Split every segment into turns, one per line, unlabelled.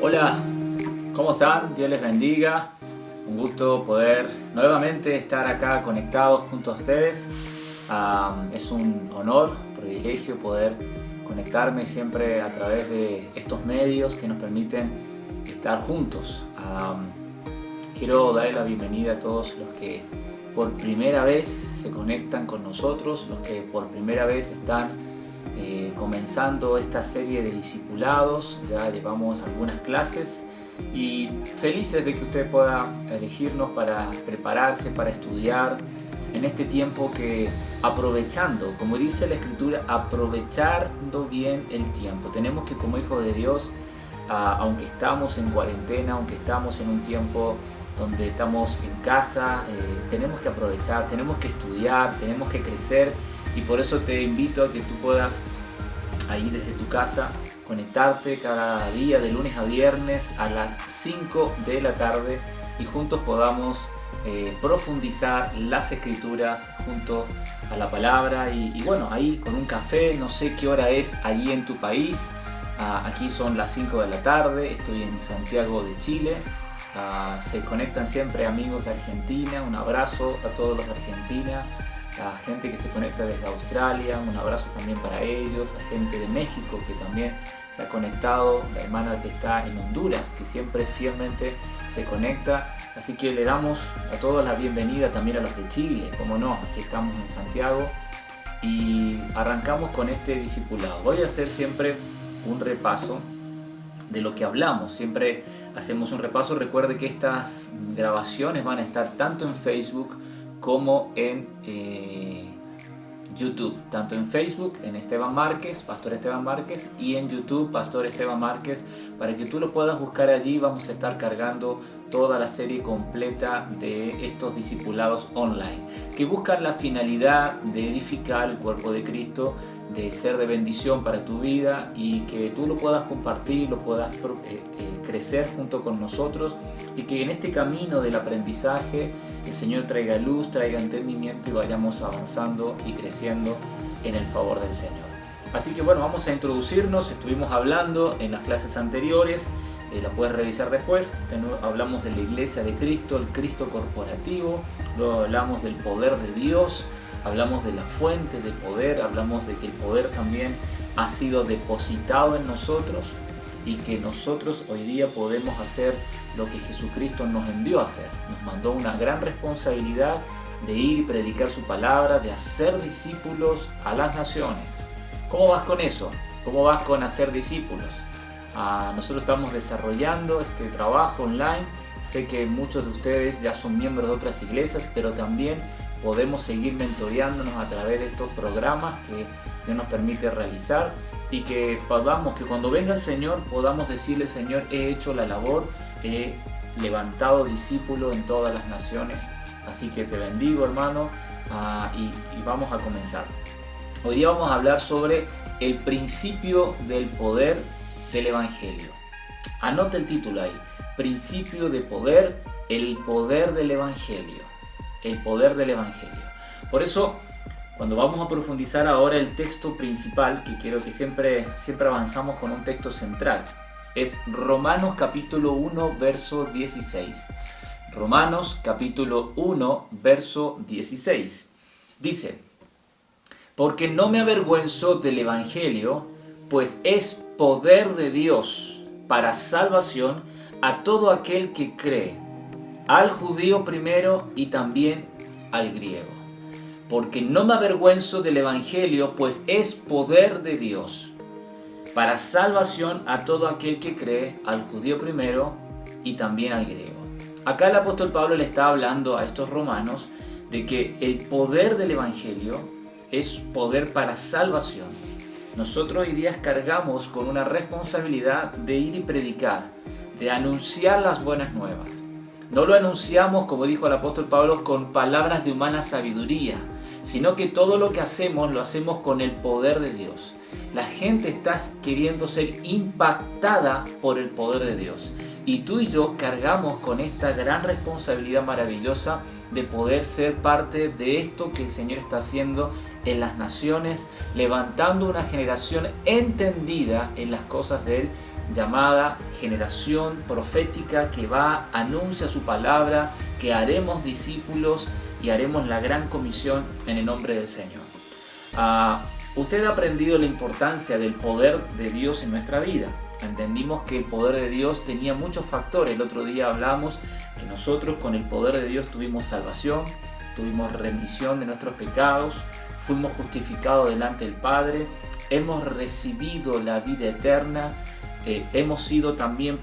Hola, ¿cómo están? Dios les bendiga. Un gusto poder nuevamente estar acá conectados junto a ustedes. Es un honor, un privilegio poder conectarme siempre a través de estos medios que nos permiten estar juntos. Quiero darle la bienvenida a todos los que por primera vez se conectan con nosotros, los que por primera vez están comenzando esta serie de discipulados. Ya llevamos algunas clases y felices de que usted pueda elegirnos para prepararse, para estudiar en este tiempo, que aprovechando, como dice la Escritura, aprovechando bien el tiempo. Tenemos que, como hijos de Dios, aunque estamos en cuarentena, aunque estamos en un tiempo donde estamos en casa, tenemos que aprovechar, tenemos que estudiar, tenemos que crecer. Y por eso te invito a que tú puedas, ahí desde tu casa, conectarte cada día de lunes a viernes a las 5 de la tarde y juntos podamos profundizar las escrituras junto a la palabra. Y bueno, ahí con un café, no sé qué hora es allí en tu país. Aquí son las 5 de la tarde, estoy en Santiago de Chile. Se conectan siempre amigos de Argentina, un abrazo a todos los de Argentina. La gente que se conecta desde Australia, un abrazo también para ellos. La gente de México que también se ha conectado, la hermana que está en Honduras, que siempre fielmente se conecta. Así que le damos a todos la bienvenida, también a los de Chile, como no, aquí estamos en Santiago y arrancamos con este discipulado. Voy a hacer siempre un repaso de lo que hablamos, siempre hacemos un repaso. Recuerde que estas grabaciones van a estar tanto en Facebook como en YouTube, tanto en Facebook en Esteban Márquez, Pastor Esteban Márquez, y en YouTube Pastor Esteban Márquez, para que tú lo puedas buscar allí. Vamos a estar cargando toda la serie completa de estos discipulados online, que buscan la finalidad de edificar el cuerpo de Cristo, de ser de bendición para tu vida y que tú lo puedas compartir, lo puedas crecer junto con nosotros, y que en este camino del aprendizaje el Señor traiga luz, traiga entendimiento y vayamos avanzando y creciendo en el favor del Señor. Así que bueno, vamos a introducirnos. Estuvimos hablando en las clases anteriores, la puedes revisar después. Hablamos de la iglesia de Cristo, el Cristo corporativo, luego hablamos del poder de Dios, hablamos de la fuente de poder, hablamos de que el poder también ha sido depositado en nosotros y que nosotros hoy día podemos hacer lo que Jesucristo nos envió a hacer. Nos mandó una gran responsabilidad de ir y predicar su palabra, de hacer discípulos a las naciones. ¿Cómo vas con eso? ¿Cómo vas con hacer discípulos? Nosotros estamos desarrollando este trabajo online. Sé que muchos de ustedes ya son miembros de otras iglesias, pero también podemos seguir mentoreándonos a través de estos programas que Dios nos permite realizar, y que podamos, que cuando venga el Señor podamos decirle: Señor, he hecho la labor, he levantado discípulos en todas las naciones. Así que te bendigo, hermano, y vamos a comenzar. Hoy día vamos a hablar sobre el principio del poder del Evangelio. Anota el título ahí: principio de poder, el poder del Evangelio. El poder del Evangelio. Por eso, cuando vamos a profundizar ahora el texto principal, que quiero que siempre avanzamos con un texto central, es Romanos capítulo 1, verso 16. Romanos capítulo 1, verso 16. Dice: porque no me avergüenzo del Evangelio, pues es poder de Dios para salvación a todo aquel que cree, al judío primero y también al griego. Porque no me avergüenzo del Evangelio, pues es poder de Dios para salvación a todo aquel que cree, al judío primero y también al griego. Acá el apóstol Pablo le está hablando a estos romanos de que el poder del Evangelio es poder para salvación. Nosotros hoy día cargamos con una responsabilidad de ir y predicar, de anunciar las buenas nuevas. No lo anunciamos, como dijo el apóstol Pablo, con palabras de humana sabiduría, sino que todo lo que hacemos lo hacemos con el poder de Dios. La gente está queriendo ser impactada por el poder de Dios. Y tú y yo cargamos con esta gran responsabilidad maravillosa de poder ser parte de esto que el Señor está haciendo en las naciones, levantando una generación entendida en las cosas de Él, llamada generación profética que va, anuncia su palabra, que haremos discípulos y haremos la gran comisión en el nombre del Señor. Usted ha aprendido la importancia del poder de Dios en nuestra vida. Entendimos que el poder de Dios tenía muchos factores. El otro día hablamos que nosotros con el poder de Dios tuvimos salvación, tuvimos remisión de nuestros pecados, fuimos justificados delante del Padre, hemos recibido la vida eterna, hemos sido también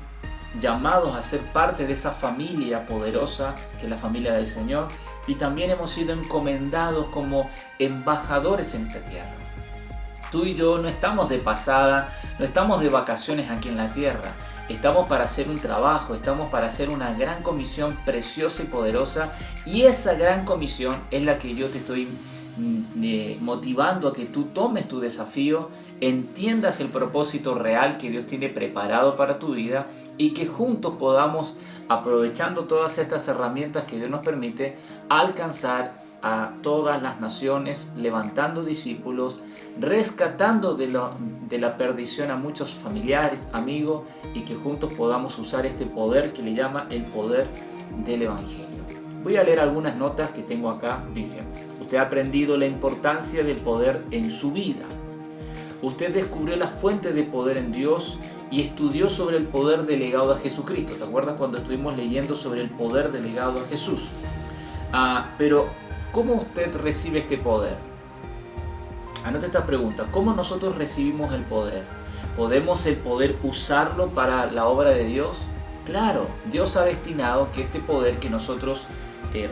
llamados a ser parte de esa familia poderosa que es la familia del Señor, y también hemos sido encomendados como embajadores en esta tierra. Tú y yo no estamos de pasada, no estamos de vacaciones aquí en la tierra. Estamos para hacer un trabajo, estamos para hacer una gran comisión preciosa y poderosa. Y esa gran comisión es la que yo te estoy motivando a que tú tomes tu desafío, entiendas el propósito real que Dios tiene preparado para tu vida y que juntos podamos, aprovechando todas estas herramientas que Dios nos permite, alcanzar a todas las naciones, levantando discípulos, rescatando de la perdición a muchos familiares, amigos, y que juntos podamos usar este poder que le llama el poder del Evangelio. Voy a leer algunas notas que tengo acá. Dice: usted ha aprendido la importancia del poder en su vida. Usted descubrió la fuente de poder en Dios y estudió sobre el poder delegado a Jesucristo. ¿Te acuerdas cuando estuvimos leyendo sobre el poder delegado a Jesús? Pero ¿cómo usted recibe este poder? Anote esta pregunta: ¿cómo nosotros recibimos el poder? ¿Podemos el poder usarlo para la obra de Dios? Claro, Dios ha destinado que este poder que nosotros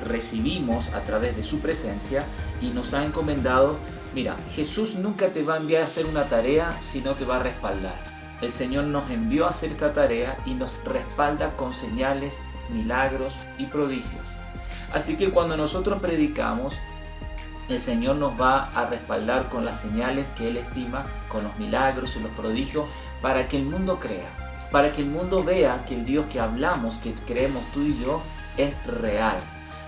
recibimos a través de su presencia y nos ha encomendado. Mira, Jesús nunca te va a enviar a hacer una tarea si no te va a respaldar. El Señor nos envió a hacer esta tarea y nos respalda con señales, milagros y prodigios. Así que cuando nosotros predicamos, el Señor nos va a respaldar con las señales que Él estima, con los milagros y los prodigios, para que el mundo crea, para que el mundo vea que el Dios que hablamos, que creemos tú y yo, es real.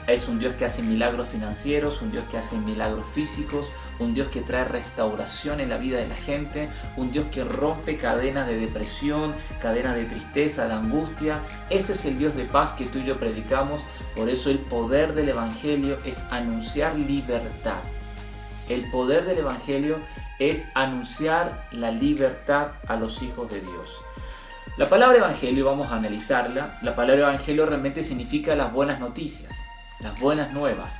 Es un Dios que hace milagros financieros, un Dios que hace milagros físicos, un Dios que trae restauración en la vida de la gente, un Dios que rompe cadenas de depresión, cadenas de tristeza, de angustia. Ese es el Dios de paz que tú y yo predicamos. Por eso el poder del Evangelio es anunciar libertad. El poder del Evangelio es anunciar la libertad a los hijos de Dios. La palabra Evangelio, vamos a analizarla. La palabra Evangelio realmente significa las buenas noticias, las buenas nuevas.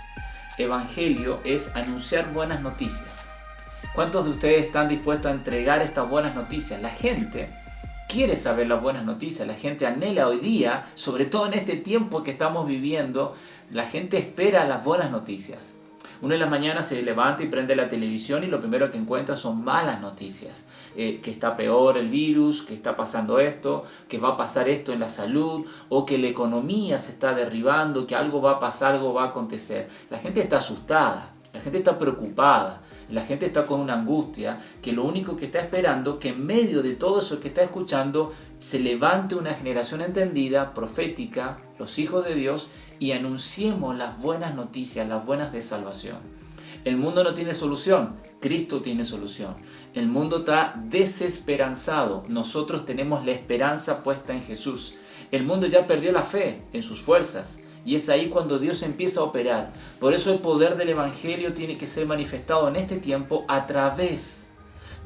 Evangelio es anunciar buenas noticias. ¿Cuántos de ustedes están dispuestos a entregar estas buenas noticias? La gente quiere saber las buenas noticias, la gente anhela hoy día, sobre todo en este tiempo que estamos viviendo, la gente espera las buenas noticias. Uno en las mañanas se levanta y prende la televisión y lo primero que encuentra son malas noticias. Que está peor el virus, que está pasando esto, que va a pasar esto en la salud, o que la economía se está derribando, que algo va a pasar, algo va a acontecer. La gente está asustada, la gente está preocupada, la gente está con una angustia, que lo único que está esperando que en medio de todo eso que está escuchando se levante una generación entendida, profética, los hijos de Dios, y anunciemos las buenas noticias, las buenas de salvación. El mundo no tiene solución, Cristo tiene solución. El mundo está desesperanzado, nosotros tenemos la esperanza puesta en Jesús. El mundo ya perdió la fe en sus fuerzas y es ahí cuando Dios empieza a operar. Por eso el poder del Evangelio tiene que ser manifestado en este tiempo a través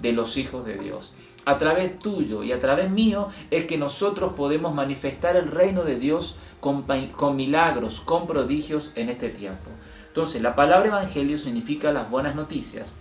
de los hijos de Dios. A través tuyo y a través mío es que nosotros podemos manifestar el reino de Dios con milagros, con prodigios en este tiempo. Entonces, la palabra evangelio significa las buenas noticias.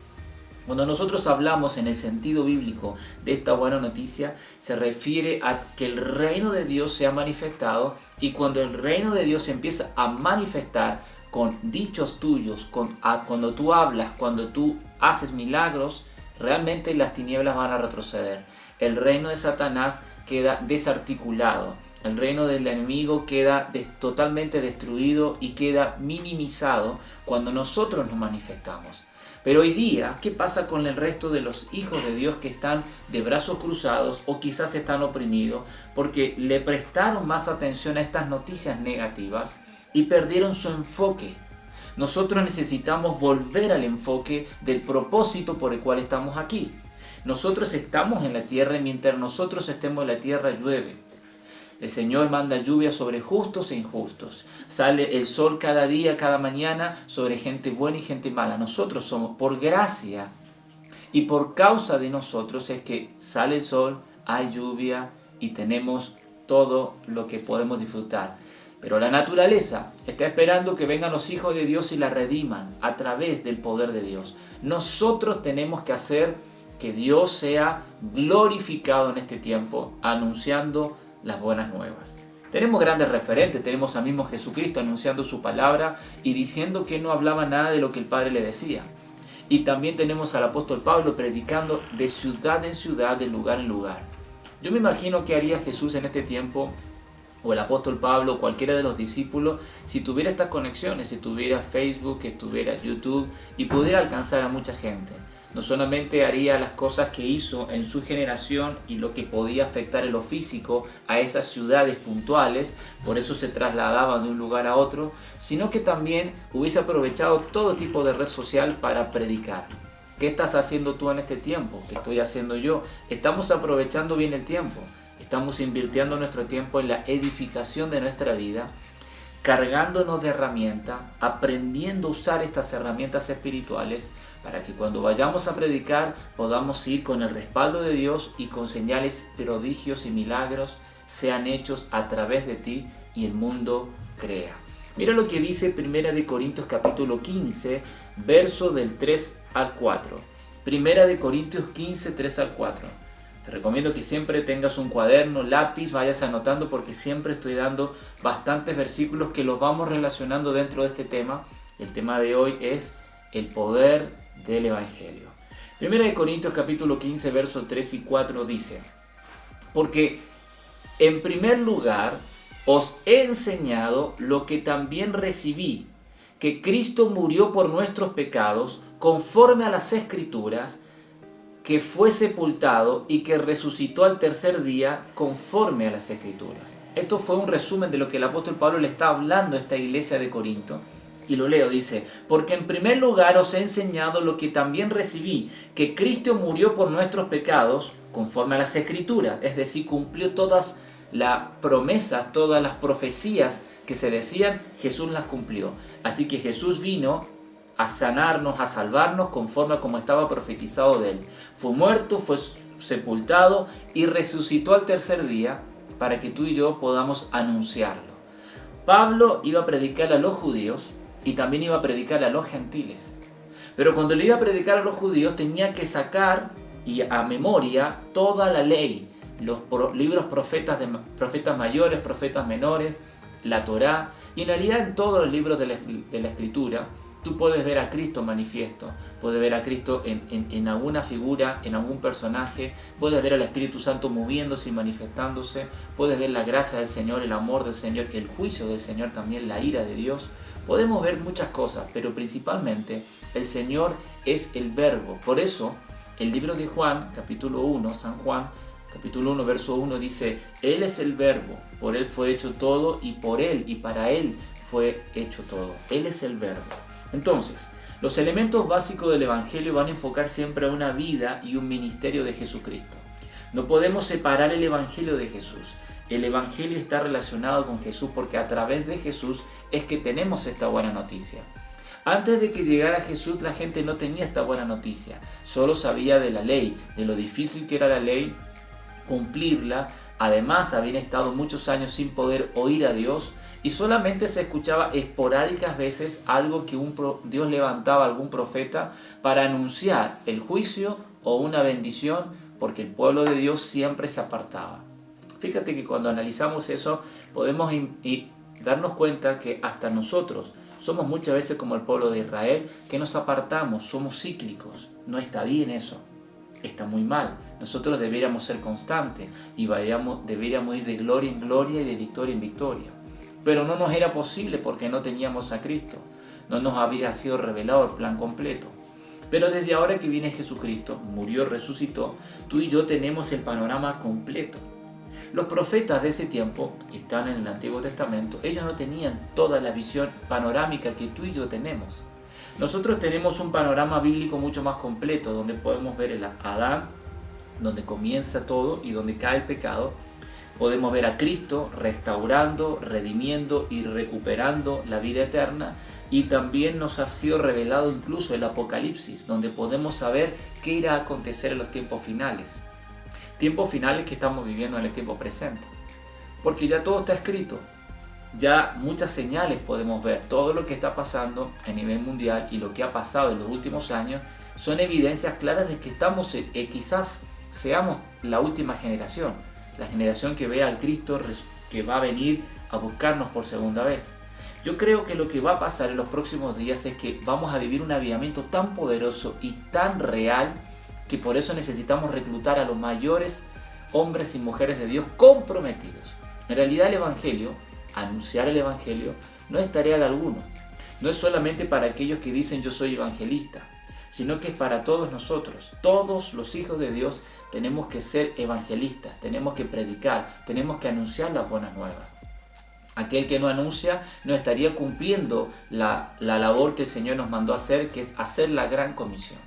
Cuando nosotros hablamos en el sentido bíblico de esta buena noticia, se refiere a que el reino de Dios se ha manifestado, y cuando el reino de Dios se empieza a manifestar con dichos tuyos, cuando tú hablas, cuando tú haces milagros, realmente las tinieblas van a retroceder. El reino de Satanás queda desarticulado. El reino del enemigo queda totalmente destruido y queda minimizado cuando nosotros nos manifestamos. Pero hoy día, ¿qué pasa con el resto de los hijos de Dios que están de brazos cruzados o quizás están oprimidos porque le prestaron más atención a estas noticias negativas y perdieron su enfoque? Nosotros necesitamos volver al enfoque del propósito por el cual estamos aquí. Nosotros estamos en la tierra y mientras nosotros estemos en la tierra llueve. El Señor manda lluvia sobre justos e injustos. Sale el sol cada día, cada mañana, sobre gente buena y gente mala. Nosotros somos, por gracia y por causa de nosotros, es que sale el sol, hay lluvia y tenemos todo lo que podemos disfrutar. Pero la naturaleza está esperando que vengan los hijos de Dios y la rediman a través del poder de Dios. Nosotros tenemos que hacer que Dios sea glorificado en este tiempo, anunciando las buenas nuevas. Tenemos grandes referentes, tenemos al mismo Jesucristo anunciando su palabra y diciendo que no hablaba nada de lo que el Padre le decía. Y también tenemos al apóstol Pablo predicando de ciudad en ciudad, de lugar en lugar. Yo me imagino que haría Jesús en este tiempo, o el apóstol Pablo, o cualquiera de los discípulos, si tuviera estas conexiones, si tuviera Facebook, si tuviera YouTube y pudiera alcanzar a mucha gente. No solamente haría las cosas que hizo en su generación y lo que podía afectar en lo físico a esas ciudades puntuales, por eso se trasladaban de un lugar a otro, sino que también hubiese aprovechado todo tipo de red social para predicar. ¿Qué estás haciendo tú en este tiempo? ¿Qué estoy haciendo yo? ¿Estamos aprovechando bien el tiempo? ¿Estamos invirtiendo nuestro tiempo en la edificación de nuestra vida? Cargándonos de herramientas, aprendiendo a usar estas herramientas espirituales para que cuando vayamos a predicar podamos ir con el respaldo de Dios y con señales, prodigios y milagros sean hechos a través de ti y el mundo crea. Mira lo que dice 1 Corintios capítulo 15, verso del 3 al 4. 1 Corintios 15, 3 al 4. Te recomiendo que siempre tengas un cuaderno, lápiz, vayas anotando porque siempre estoy dando bastantes versículos que los vamos relacionando dentro de este tema. El tema de hoy es el poder del Evangelio. 1 Corintios capítulo 15, versos 3 y 4 dice: porque en primer lugar os he enseñado lo que también recibí, que Cristo murió por nuestros pecados conforme a las Escrituras, que fue sepultado y que resucitó al tercer día conforme a las Escrituras. Esto fue un resumen de lo que el apóstol Pablo le está hablando a esta iglesia de Corinto. Y lo leo, dice: porque en primer lugar os he enseñado lo que también recibí, que Cristo murió por nuestros pecados conforme a las Escrituras, es decir, cumplió todas las promesas, todas las profecías que se decían, Jesús las cumplió. Así que Jesús vino a sanarnos, a salvarnos conforme a como estaba profetizado de él. Fue muerto, fue sepultado y resucitó al tercer día para que tú y yo podamos anunciarlo. Pablo iba a predicar a los judíos y también iba a predicar a los gentiles. Pero cuando le iba a predicar a los judíos tenía que sacar y a memoria toda la ley, los libros profetas mayores, profetas menores, la Torá, y en realidad en todos los libros de la Escritura tú puedes ver a Cristo manifiesto, puedes ver a Cristo en alguna figura, en algún personaje, puedes ver al Espíritu Santo moviéndose y manifestándose, puedes ver la gracia del Señor, el amor del Señor, el juicio del Señor también, la ira de Dios. Podemos ver muchas cosas, pero principalmente el Señor es el Verbo. Por eso el libro de Juan, capítulo 1, San Juan, capítulo 1, verso 1 dice: Él es el Verbo, por Él fue hecho todo y por Él y para Él fue hecho todo. Él es el Verbo. Entonces, los elementos básicos del Evangelio van a enfocar siempre a una vida y un ministerio de Jesucristo. No podemos separar el Evangelio de Jesús. El Evangelio está relacionado con Jesús porque a través de Jesús es que tenemos esta buena noticia. Antes de que llegara Jesús, la gente no tenía esta buena noticia. Solo sabía de la ley, de lo difícil que era la ley, cumplirla. Además, habían estado muchos años sin poder oír a Dios y solamente se escuchaba esporádicas veces algo que Dios levantaba a algún profeta para anunciar el juicio o una bendición, porque el pueblo de Dios siempre se apartaba. Fíjate que cuando analizamos eso podemos darnos cuenta que hasta nosotros somos muchas veces como el pueblo de Israel, que nos apartamos, somos cíclicos. No está bien eso, está muy mal. Nosotros deberíamos ser constantes y deberíamos ir de gloria en gloria y de victoria en victoria. Pero no nos era posible porque no teníamos a Cristo, no nos había sido revelado el plan completo. Pero desde ahora que viene Jesucristo, murió, resucitó, tú y yo tenemos el panorama completo. Los profetas de ese tiempo, que están en el Antiguo Testamento, ellos no tenían toda la visión panorámica que tú y yo tenemos. Nosotros tenemos un panorama bíblico mucho más completo, donde podemos ver el Adán, donde comienza todo y donde cae el pecado. Podemos ver a Cristo restaurando, redimiendo y recuperando la vida eterna. Y también nos ha sido revelado incluso el Apocalipsis, donde podemos saber qué irá a acontecer en los tiempos finales. Tiempos finales que estamos viviendo en el tiempo presente. Porque ya todo está escrito. Ya muchas señales podemos ver. Todo lo que está pasando a nivel mundial y lo que ha pasado en los últimos años son evidencias claras de que estamos, quizás seamos la última generación. La generación que ve al Cristo que va a venir a buscarnos por segunda vez. Yo creo que lo que va a pasar en los próximos días es que vamos a vivir un avivamiento tan poderoso y tan real que por eso necesitamos reclutar a los mayores hombres y mujeres de Dios comprometidos. En realidad el Evangelio, anunciar el Evangelio, no es tarea de alguno. No es solamente para aquellos que dicen yo soy evangelista, sino que es para todos nosotros. Todos los hijos de Dios tenemos que ser evangelistas, tenemos que predicar, tenemos que anunciar las buenas nuevas. Aquel que no anuncia no estaría cumpliendo la labor que el Señor nos mandó a hacer, que es hacer la gran comisión.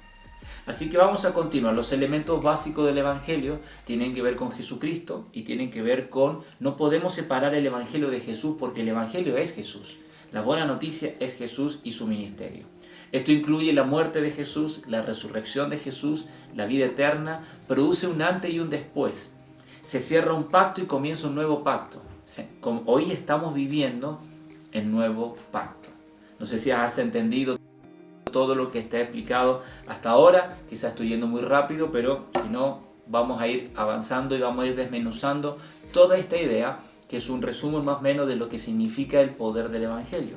Así que vamos a continuar. Los elementos básicos del Evangelio tienen que ver con Jesucristo y tienen que ver con... No podemos separar el Evangelio de Jesús porque el Evangelio es Jesús. La buena noticia es Jesús y su ministerio. Esto incluye la muerte de Jesús, la resurrección de Jesús, la vida eterna, produce un antes y un después. Se cierra un pacto y comienza un nuevo pacto. Hoy estamos viviendo el nuevo pacto. No sé si has entendido todo lo que está explicado hasta ahora. Quizás estoy yendo muy rápido, pero si no, vamos a ir avanzando y vamos a ir desmenuzando toda esta idea, que es un resumen más o menos de lo que significa el poder del Evangelio.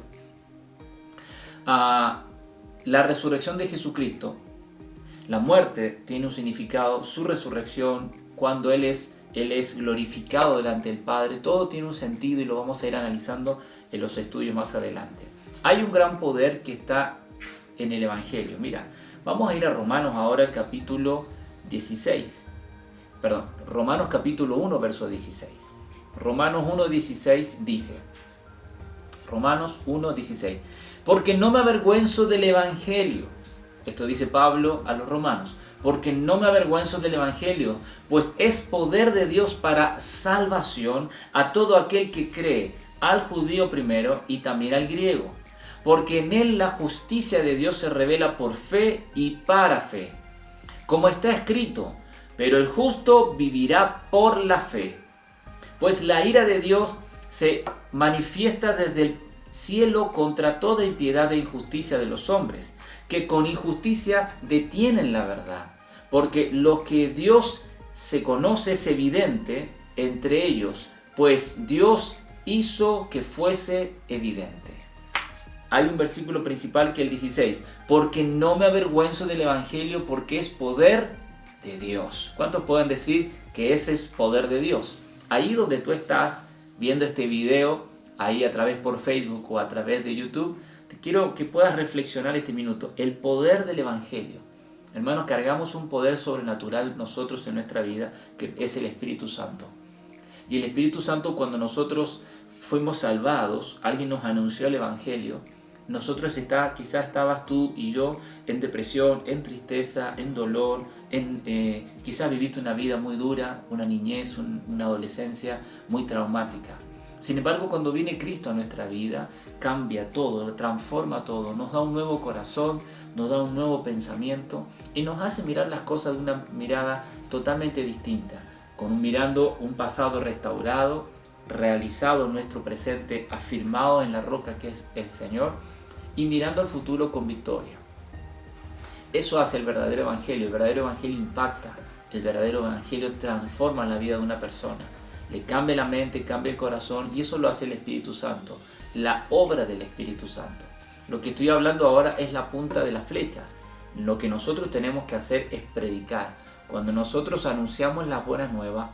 La resurrección de Jesucristo, la muerte tiene un significado, su resurrección, cuando Él es glorificado delante del Padre, todo tiene un sentido y lo vamos a ir analizando en los estudios más adelante. Hay un gran poder que está en el Evangelio. Mira, vamos a ir a Romanos ahora, capítulo 16. Perdón, Romanos capítulo 1, verso 16. Romanos 1:16 dice, Romanos 1:16, porque no me avergüenzo del Evangelio. Esto dice Pablo a los romanos. Porque no me avergüenzo del Evangelio, pues es poder de Dios para salvación a todo aquel que cree, al judío primero y también al griego. Porque en él la justicia de Dios se revela por fe y para fe. Como está escrito, pero el justo vivirá por la fe. Pues la ira de Dios se manifiesta desde el cielo contra toda impiedad e injusticia de los hombres, que con injusticia detienen la verdad, porque lo que Dios se conoce es evidente entre ellos, pues Dios hizo que fuese evidente. Hay un versículo principal que es el 16, porque no me avergüenzo del Evangelio, porque es poder de Dios. ¿Cuántos pueden decir que ese es poder de Dios? Ahí donde tú estás viendo este video, ahí a través por Facebook o a través de YouTube, te quiero que puedas reflexionar este minuto. El poder del Evangelio. Hermanos, cargamos un poder sobrenatural nosotros en nuestra vida, que es el Espíritu Santo. Y el Espíritu Santo, cuando nosotros fuimos salvados, alguien nos anunció el Evangelio, nosotros quizás estabas tú y yo en depresión, en tristeza, en dolor, quizás viviste una vida muy dura, una niñez, una adolescencia muy traumática. Sin embargo, cuando viene Cristo a nuestra vida, cambia todo, transforma todo, nos da un nuevo corazón, nos da un nuevo pensamiento y nos hace mirar las cosas de una mirada totalmente distinta, mirando un pasado restaurado, realizado en nuestro presente, afirmado en la roca que es el Señor, y mirando al futuro con victoria. Eso hace el verdadero Evangelio. El verdadero Evangelio impacta, el verdadero Evangelio transforma la vida de una persona. Le cambia la mente, cambia el corazón, y eso lo hace el Espíritu Santo, la obra del Espíritu Santo. Lo que estoy hablando ahora es la punta de la flecha. Lo que nosotros tenemos que hacer es predicar. Cuando nosotros anunciamos las buenas nuevas,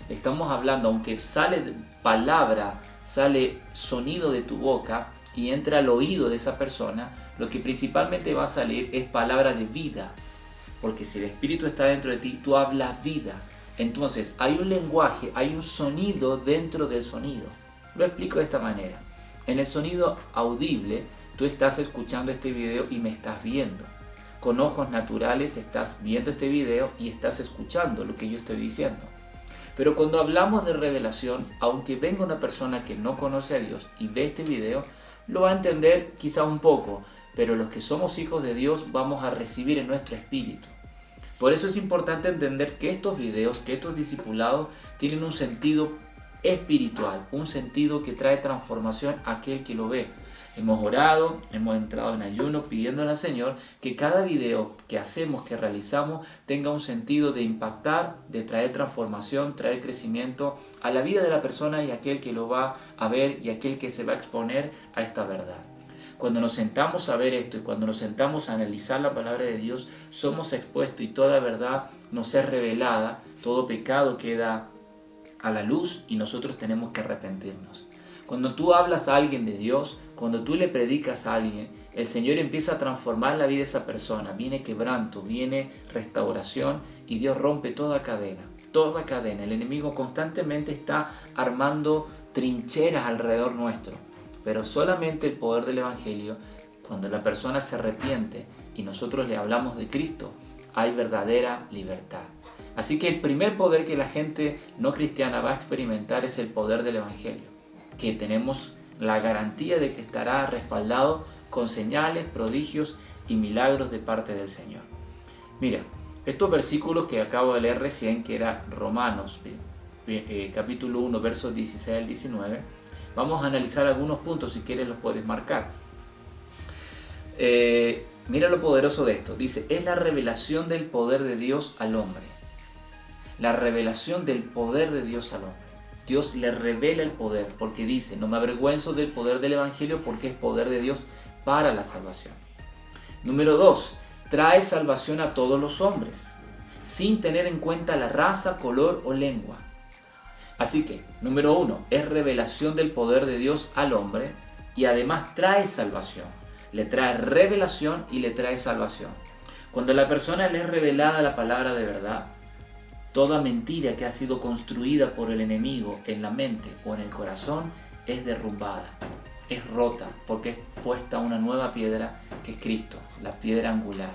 estamos hablando, aunque sale palabra, sale sonido de tu boca, y entra al oído de esa persona, lo que principalmente va a salir es palabra de vida. Porque si el Espíritu está dentro de ti, tú hablas vida. Entonces hay un lenguaje, hay un sonido dentro del sonido. Lo explico de esta manera. En el sonido audible, tú estás escuchando este video y me estás viendo. Con ojos naturales estás viendo este video y estás escuchando lo que yo estoy diciendo. Pero cuando hablamos de revelación, aunque venga una persona que no conoce a Dios y ve este video, lo va a entender quizá un poco, pero los que somos hijos de Dios vamos a recibir en nuestro espíritu. Por eso es importante entender que estos videos, que estos discipulados tienen un sentido espiritual, un sentido que trae transformación a aquel que lo ve. Hemos orado, hemos entrado en ayuno pidiéndole al Señor que cada video que hacemos, que realizamos, tenga un sentido de impactar, de traer transformación, traer crecimiento a la vida de la persona y aquel que lo va a ver y aquel que se va a exponer a esta verdad. Cuando nos sentamos a ver esto y cuando nos sentamos a analizar la palabra de Dios, somos expuestos y toda verdad nos es revelada, todo pecado queda a la luz y nosotros tenemos que arrepentirnos. Cuando tú hablas a alguien de Dios, cuando tú le predicas a alguien, el Señor empieza a transformar la vida de esa persona. Viene quebranto, viene restauración y Dios rompe toda cadena. Toda cadena. El enemigo constantemente está armando trincheras alrededor nuestro. Pero solamente el poder del Evangelio, cuando la persona se arrepiente y nosotros le hablamos de Cristo, hay verdadera libertad. Así que el primer poder que la gente no cristiana va a experimentar es el poder del Evangelio, que tenemos la garantía de que estará respaldado con señales, prodigios y milagros de parte del Señor. Mira, estos versículos que acabo de leer recién, que era Romanos, capítulo 1, versos 16 al 19, vamos a analizar algunos puntos, si quieres los puedes marcar. Mira lo poderoso de esto, dice, es la revelación del poder de Dios al hombre. La revelación del poder de Dios al hombre. Dios le revela el poder porque dice, no me avergüenzo del poder del Evangelio porque es poder de Dios para la salvación. Número 2, trae salvación a todos los hombres, sin tener en cuenta la raza, color o lengua. Así que, número 1, es revelación del poder de Dios al hombre y además trae salvación. Le trae revelación y le trae salvación. Cuando a la persona le es revelada la palabra de verdad, toda mentira que ha sido construida por el enemigo en la mente o en el corazón es derrumbada, es rota, porque es puesta una nueva piedra que es Cristo, la piedra angular.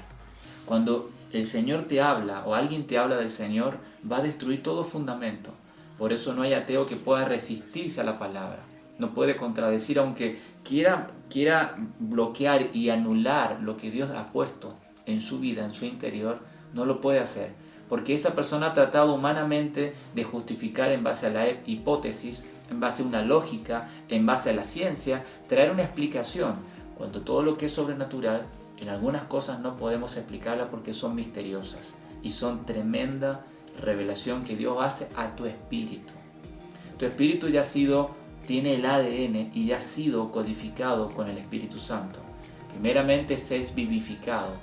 Cuando el Señor te habla o alguien te habla del Señor, va a destruir todo fundamento. Por eso no hay ateo que pueda resistirse a la palabra. No puede contradecir, aunque quiera bloquear y anular lo que Dios ha puesto en su vida, en su interior, no lo puede hacer. Porque esa persona ha tratado humanamente de justificar en base a la hipótesis, en base a una lógica, en base a la ciencia, traer una explicación. Cuando todo lo que es sobrenatural, en algunas cosas no podemos explicarla porque son misteriosas y son tremenda revelación que Dios hace a tu espíritu. Tu espíritu ya tiene el ADN y ya ha sido codificado con el Espíritu Santo. Primeramente es vivificado.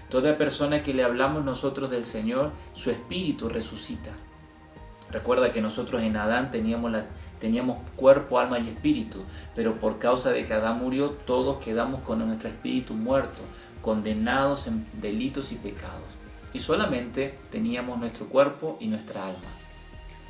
Toda persona que le hablamos nosotros del Señor, su espíritu resucita. Recuerda que nosotros en Adán teníamos cuerpo, alma y espíritu, pero por causa de que Adán murió, todos quedamos con nuestro espíritu muerto, condenados en delitos y pecados. Y solamente teníamos nuestro cuerpo y nuestra alma.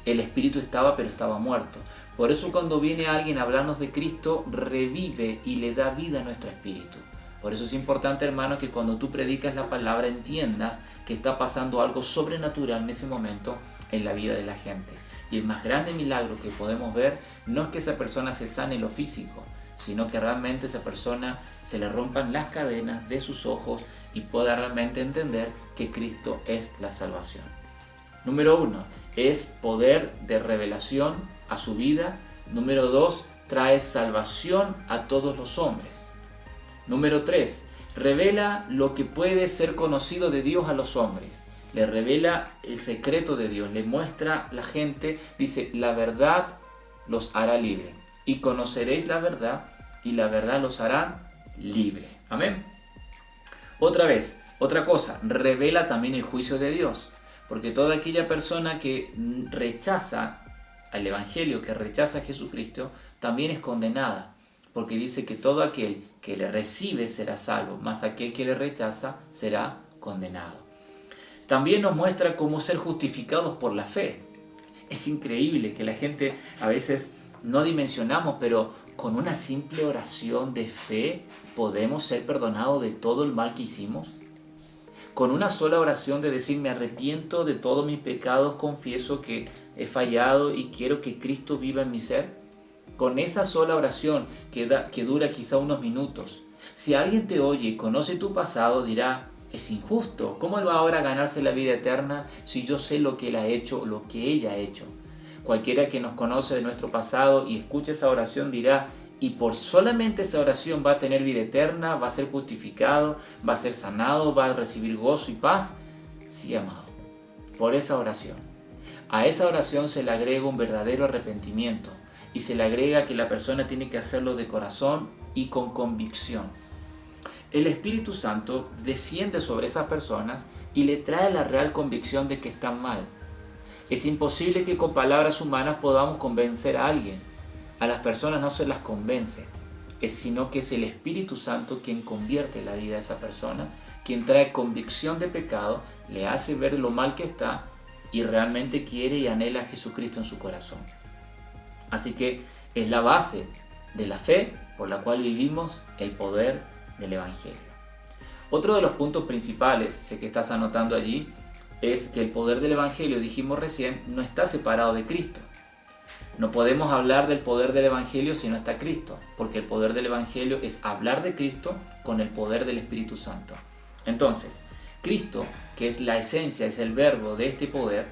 El espíritu estaba, pero estaba muerto. Por eso cuando viene alguien a hablarnos de Cristo, revive y le da vida a nuestro espíritu. Por eso es importante, hermano, que cuando tú predicas la palabra entiendas que está pasando algo sobrenatural en ese momento en la vida de la gente. Y el más grande milagro que podemos ver no es que esa persona se sane lo físico, sino que realmente esa persona se le rompan las cadenas de sus ojos y pueda realmente entender que Cristo es la salvación. Número 1, es poder de revelación a su vida. Número 2, trae salvación a todos los hombres. Número 3, revela lo que puede ser conocido de Dios a los hombres. Le revela el secreto de Dios, le muestra a la gente, dice, la verdad los hará libre. Y conoceréis la verdad, y la verdad los hará libre. Amén. Otra cosa, revela también el juicio de Dios. Porque toda aquella persona que rechaza al Evangelio, que rechaza a Jesucristo, también es condenada. porque dice que todo aquel que le recibe será salvo, mas aquel que le rechaza será condenado. También nos muestra cómo ser justificados por la fe. Es increíble que la gente a veces no dimensionamos, pero con una simple oración de fe podemos ser perdonados de todo el mal que hicimos. Con una sola oración de decir me arrepiento de todos mis pecados, confieso que he fallado y quiero que Cristo viva en mi ser. Con esa sola oración que dura quizá unos minutos. Si alguien te oye y conoce tu pasado, dirá, es injusto. ¿Cómo él va ahora a ganarse la vida eterna si yo sé lo que él ha hecho o lo que ella ha hecho? Cualquiera que nos conoce de nuestro pasado y escuche esa oración dirá, y por solamente esa oración va a tener vida eterna, va a ser justificado, va a ser sanado, va a recibir gozo y paz. Sí, amado, por esa oración. A esa oración se le agrega un verdadero arrepentimiento y se le agrega que la persona tiene que hacerlo de corazón y con convicción. El Espíritu Santo desciende sobre esas personas y le trae la real convicción de que están mal. Es imposible que con palabras humanas podamos convencer a alguien. A las personas no se las convence, sino que es el Espíritu Santo quien convierte la vida de esa persona, quien trae convicción de pecado, le hace ver lo mal que está y realmente quiere y anhela a Jesucristo en su corazón. Así que es la base de la fe por la cual vivimos el poder del Evangelio. Otro de los puntos principales, sé que estás anotando allí, es que el poder del Evangelio, dijimos recién, no está separado de Cristo. No podemos hablar del poder del Evangelio si no está Cristo, porque el poder del Evangelio es hablar de Cristo con el poder del Espíritu Santo. Entonces, Cristo, que es la esencia, es el verbo de este poder,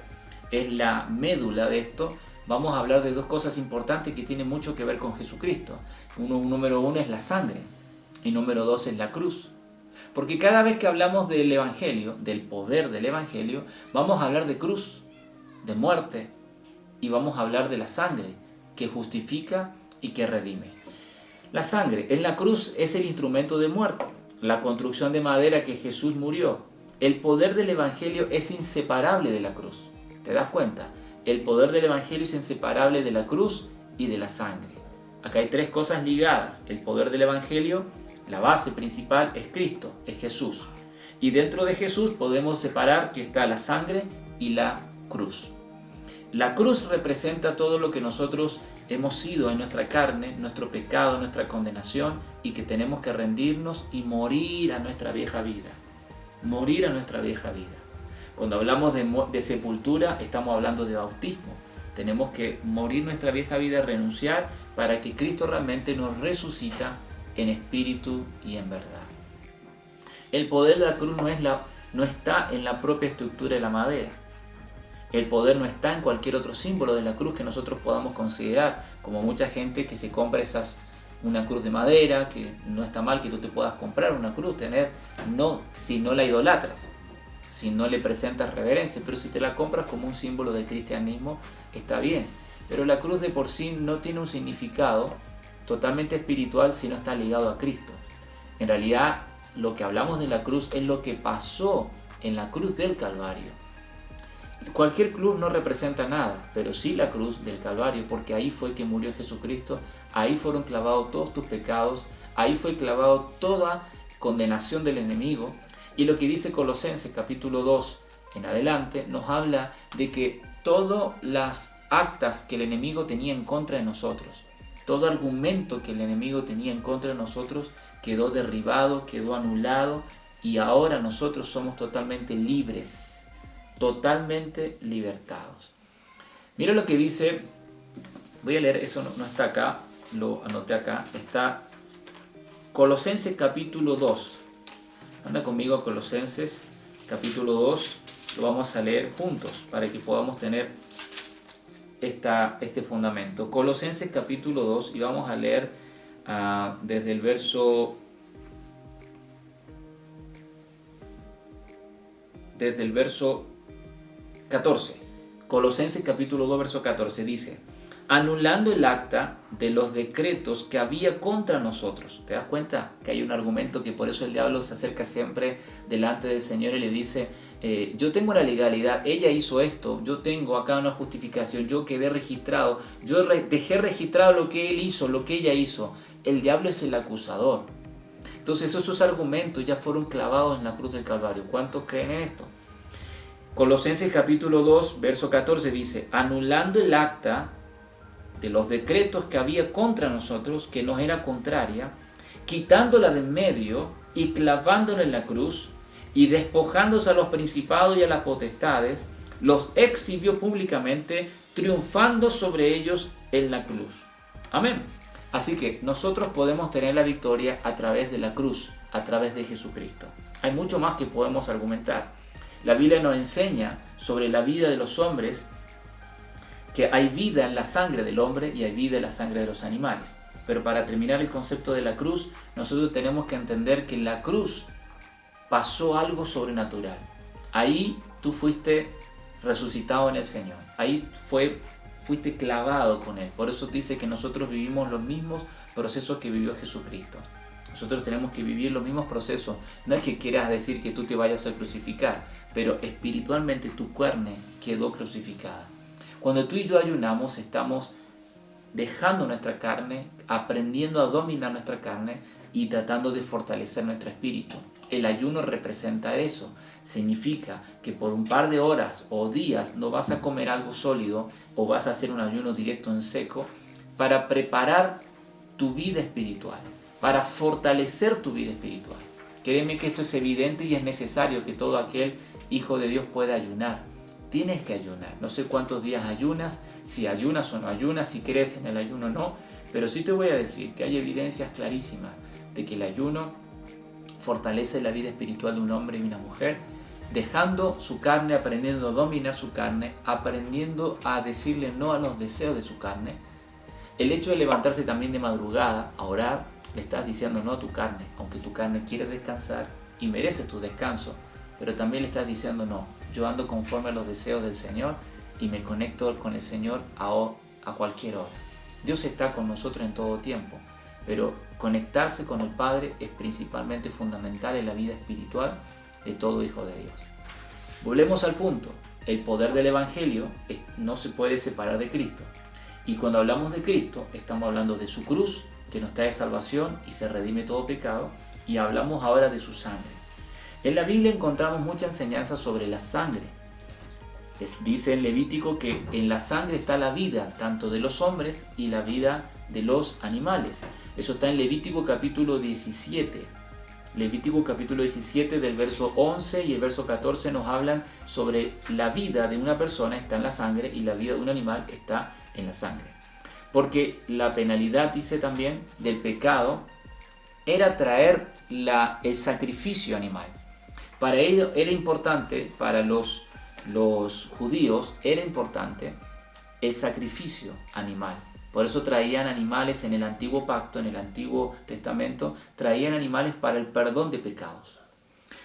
es la médula de esto. Vamos a hablar de dos cosas importantes que tienen mucho que ver con Jesucristo. Número uno es la sangre y número dos es la cruz. Porque cada vez que hablamos del Evangelio, del poder del Evangelio, vamos a hablar de cruz, de muerte, y vamos a hablar de la sangre que justifica y que redime. La sangre en la cruz es el instrumento de muerte, la construcción de madera que Jesús murió. El poder del Evangelio es inseparable de la cruz. ¿Te das cuenta? El poder del Evangelio es inseparable de la cruz y de la sangre. Acá hay tres cosas ligadas. El poder del Evangelio, la base principal es Cristo, es Jesús. Y dentro de Jesús podemos separar que está la sangre y la cruz. La cruz representa todo lo que nosotros hemos sido en nuestra carne, nuestro pecado, nuestra condenación, y que tenemos que rendirnos y morir a nuestra vieja vida. Morir a nuestra vieja vida. Cuando hablamos de sepultura, estamos hablando de bautismo. Tenemos que morir nuestra vieja vida, renunciar, para que Cristo realmente nos resucita en espíritu y en verdad. El poder de la cruz no está en la propia estructura de la madera. El poder no está en cualquier otro símbolo de la cruz que nosotros podamos considerar, como mucha gente que se compra una cruz de madera, que no está mal que tú te puedas comprar una cruz, si no la idolatras, si no le presentas reverencia, pero si te la compras como un símbolo del cristianismo, está bien. Pero la cruz de por sí no tiene un significado totalmente espiritual si no está ligado a Cristo. En realidad, lo que hablamos de la cruz es lo que pasó en la cruz del Calvario. Cualquier cruz no representa nada, pero sí la cruz del Calvario, porque ahí fue que murió Jesucristo, ahí fueron clavados todos tus pecados, ahí fue clavado toda condenación del enemigo. Y lo que dice Colosenses capítulo 2 en adelante nos habla de que todas las actas que el enemigo tenía en contra de nosotros, todo argumento que el enemigo tenía en contra de nosotros quedó derribado, quedó anulado, y ahora nosotros somos totalmente libres. Totalmente libertados. Mira lo que dice, voy a leer, eso no está acá, lo anoté acá, está Colosenses capítulo 2. Anda conmigo a Colosenses capítulo 2, lo vamos a leer juntos para que podamos tener este fundamento. Colosenses capítulo 2 y vamos a leer desde el verso 14. Colosenses capítulo 2 verso 14 dice: anulando el acta de los decretos que había contra nosotros. ¿Te das cuenta que hay un argumento que por eso el diablo se acerca siempre delante del Señor y le dice, yo tengo la legalidad, ella hizo esto, yo tengo acá una justificación, yo quedé registrado, yo dejé registrado lo que él hizo, lo que ella hizo? El diablo es el acusador. Entonces esos argumentos ya fueron clavados en la cruz del Calvario. ¿Cuántos creen en esto? Colosenses capítulo 2, verso 14 dice, anulando el acta de los decretos que había contra nosotros, que nos era contraria, quitándola de en medio y clavándola en la cruz, y despojándose a los principados y a las potestades, los exhibió públicamente, triunfando sobre ellos en la cruz. Amén. Así que nosotros podemos tener la victoria a través de la cruz, a través de Jesucristo. Hay mucho más que podemos argumentar. La Biblia nos enseña sobre la vida de los hombres, que hay vida en la sangre del hombre y hay vida en la sangre de los animales. Pero para terminar el concepto de la cruz, nosotros tenemos que entender que en la cruz pasó algo sobrenatural. Ahí tú fuiste resucitado en el Señor. Ahí fuiste clavado con Él. Por eso dice que nosotros vivimos los mismos procesos que vivió Jesucristo. Nosotros tenemos que vivir los mismos procesos. No es que quieras decir que tú te vayas a crucificar, pero espiritualmente tu carne quedó crucificada. Cuando tú y yo ayunamos, estamos dejando nuestra carne, aprendiendo a dominar nuestra carne y tratando de fortalecer nuestro espíritu. El ayuno representa eso. Significa que por un par de horas o días no vas a comer algo sólido o vas a hacer un ayuno directo en seco para preparar tu vida espiritual, para fortalecer tu vida espiritual. Créeme que esto es evidente y es necesario que todo aquel hijo de Dios pueda ayunar. Tienes que ayunar. No sé cuántos días ayunas, si ayunas o no ayunas, si crees en el ayuno o no, pero sí te voy a decir que hay evidencias clarísimas de que el ayuno fortalece la vida espiritual de un hombre y una mujer, dejando su carne, aprendiendo a dominar su carne, aprendiendo a decirle no a los deseos de su carne. El hecho de levantarse también de madrugada a orar, le estás diciendo no a tu carne, aunque tu carne quiere descansar y merece tu descanso, pero también le estás diciendo no. Yo ando conforme a los deseos del Señor y me conecto con el Señor a cualquier hora. Dios está con nosotros en todo tiempo, pero conectarse con el Padre es principalmente fundamental en la vida espiritual de todo hijo de Dios. Volvemos al punto. El poder del Evangelio no se puede separar de Cristo. Y cuando hablamos de Cristo, estamos hablando de su cruz, que nos trae salvación y se redime todo pecado, y hablamos ahora de su sangre. En la Biblia encontramos mucha enseñanza sobre la sangre. Dice en Levítico que en la sangre está la vida, tanto de los hombres y la vida de los animales. Eso está en Levítico capítulo 17. Levítico capítulo 17 del verso 11 y el verso 14 nos hablan sobre la vida de una persona está en la sangre y la vida de un animal está en la sangre. Porque la penalidad, dice también, del pecado era traer el sacrificio animal. Para ello era importante, para los judíos era importante el sacrificio animal. Por eso traían animales en el antiguo pacto, en el antiguo testamento, traían animales para el perdón de pecados.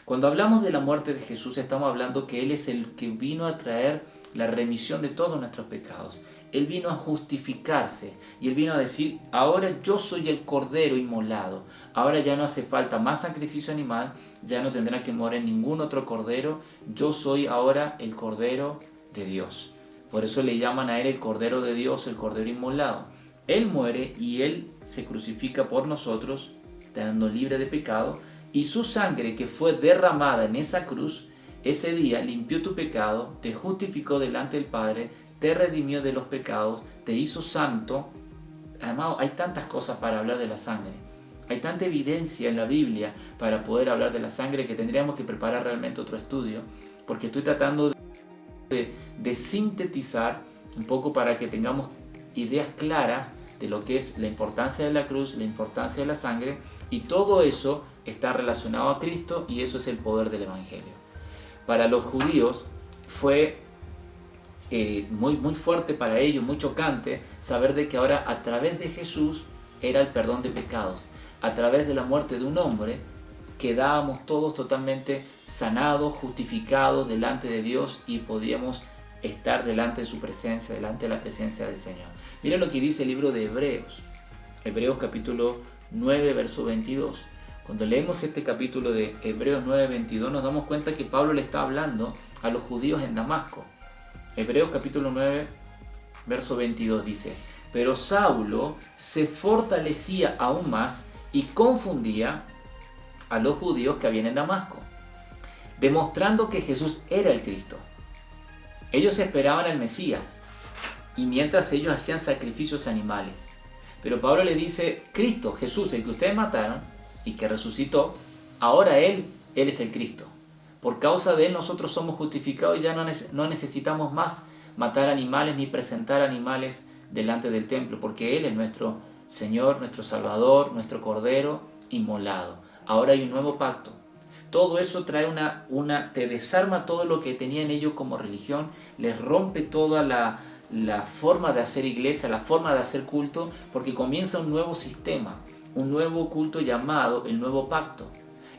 Cuando hablamos de la muerte de Jesús, estamos hablando que Él es el que vino a traer la remisión de todos nuestros pecados. Él vino a justificarse y Él vino a decir, ahora yo soy el cordero inmolado. Ahora ya no hace falta más sacrificio animal, ya no tendrá que morir ningún otro cordero. Yo soy ahora el cordero de Dios. Por eso le llaman a Él el cordero de Dios, el cordero inmolado. Él muere y Él se crucifica por nosotros, dando libre de pecado. Y su sangre que fue derramada en esa cruz, ese día limpió tu pecado, te justificó delante del Padre, te redimió de los pecados, te hizo santo. Además, hay tantas cosas para hablar de la sangre. Hay tanta evidencia en la Biblia para poder hablar de la sangre que tendríamos que preparar realmente otro estudio, porque estoy tratando de sintetizar un poco para que tengamos ideas claras de lo que es la importancia de la cruz, la importancia de la sangre, y todo eso está relacionado a Cristo y eso es el poder del Evangelio. Para los judíos fue muy fuerte para ellos, muy chocante saber de que ahora a través de Jesús era el perdón de pecados. A través de la muerte de un hombre quedábamos todos totalmente sanados, justificados delante de Dios y podíamos estar delante de su presencia, delante de la presencia del Señor. Mira lo que dice el libro de Hebreos, Hebreos capítulo 9, verso 22. Cuando leemos este capítulo de Hebreos 9, 22, nos damos cuenta que Pablo le está hablando a los judíos en Damasco. Hebreos capítulo 9, verso 22 dice: pero Saulo se fortalecía aún más y confundía a los judíos que habían en Damasco, demostrando que Jesús era el Cristo. Ellos esperaban al Mesías, y mientras ellos hacían sacrificios animales. Pero Pablo le dice: Cristo, Jesús, el que ustedes mataron y que resucitó, ahora Él es el Cristo. Por causa de Él nosotros somos justificados y ya no necesitamos más matar animales ni presentar animales delante del templo, porque Él es nuestro Señor, nuestro Salvador, nuestro Cordero inmolado. Ahora hay un nuevo pacto. Todo eso trae te desarma todo lo que tenían ellos como religión, les rompe toda la forma de hacer iglesia, la forma de hacer culto, porque comienza un nuevo sistema, un nuevo culto llamado el nuevo pacto,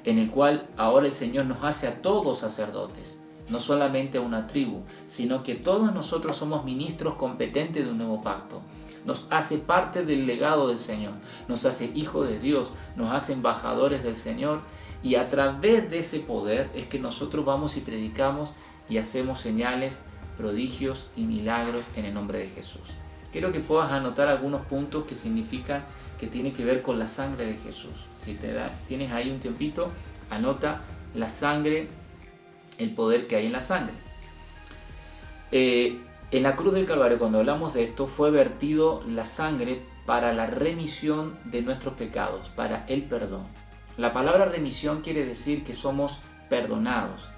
en el cual ahora el Señor nos hace a todos sacerdotes, no solamente a una tribu, sino que todos nosotros somos ministros competentes de un nuevo pacto. Nos hace parte del legado del Señor, nos hace hijos de Dios, nos hace embajadores del Señor, y a través de ese poder es que nosotros vamos y predicamos y hacemos señales, prodigios y milagros en el nombre de Jesús. Quiero que puedas anotar algunos puntos que significan que tiene que ver con la sangre de Jesús. Si tienes ahí un tiempito, anota la sangre, el poder que hay en la sangre. En la cruz del Calvario, cuando hablamos de esto, fue vertido la sangre para la remisión de nuestros pecados, para el perdón. La palabra remisión quiere decir que somos perdonados.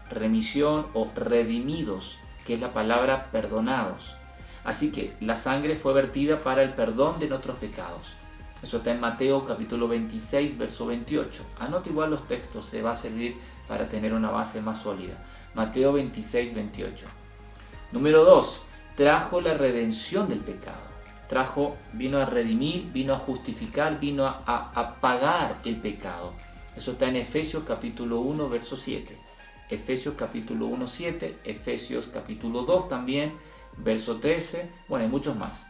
Remisión o redimidos, que es la palabra perdonados. Así que la sangre fue vertida para el perdón de nuestros pecados. Eso está en Mateo capítulo 26, verso 28. Anota igual los textos, te va a servir para tener una base más sólida. Mateo 26, 28. Número 2. Trajo la redención del pecado. Vino a redimir, vino a justificar, vino a pagar el pecado. Eso está en Efesios capítulo 1, verso 7. Efesios capítulo 1, 7. Efesios capítulo 2 también, verso 13. Bueno, hay muchos más.